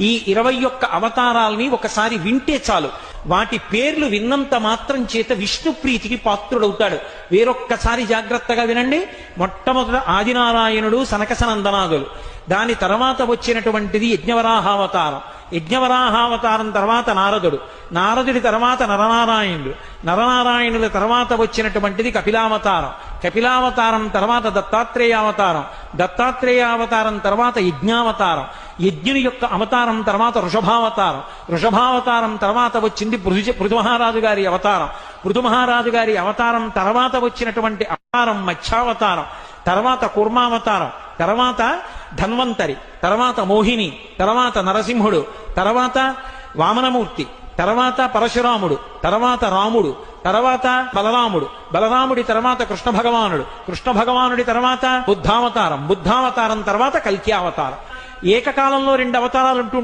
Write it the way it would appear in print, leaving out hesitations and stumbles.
ఈ 21 అవతారాల్ని ఒకసారి వింటే చాలు, వాటి పేర్లు విన్నంత మాత్రం చేత విష్ణు ప్రీతికి పాత్రుడవుతాడు. వేరొక్కసారి జాగ్రత్తగా వినండి. మొట్టమొదట ఆదినారాయణుడు, సనకసనందనాదులు. దాని తర్వాత వచ్చినటువంటిది యజ్ఞవరాహావతారం. యజ్ఞవరాహావతారం తర్వాత నారదుడు. నారదుడి తర్వాత నరనారాయణుడు. నరనారాయణుల తర్వాత వచ్చినటువంటిది కపిలావతారం. కపిలావతారం తర్వాత దత్తాత్రేయావతారం. దత్తాత్రేయావతారం తర్వాత యజ్ఞావతారం. యజ్ఞుని యొక్క అవతారం తర్వాత వృషభావతారం. వృషభావతారం తర్వాత వచ్చింది పృథుమహారాజు గారి అవతారం. పృథుమహారాజు గారి అవతారం తర్వాత వచ్చినటువంటి అవతారం మత్స్యావతారం. తర్వాత కూర్మావతారం. తర్వాత ధన్వంతరి. తర్వాత మోహిని. తర్వాత నరసింహుడు. తర్వాత వామనమూర్తి. తర్వాత పరశురాముడు. తర్వాత రాముడు. తర్వాత బలరాముడు. బలరాముడి తర్వాత కృష్ణ భగవానుడు. కృష్ణ భగవానుడి తర్వాత బుద్ధావతారం. బుద్ధావతారం తర్వాత కల్కి అవతారం. ఏకకాలంలో 2 అవతారాలు ఉంటూ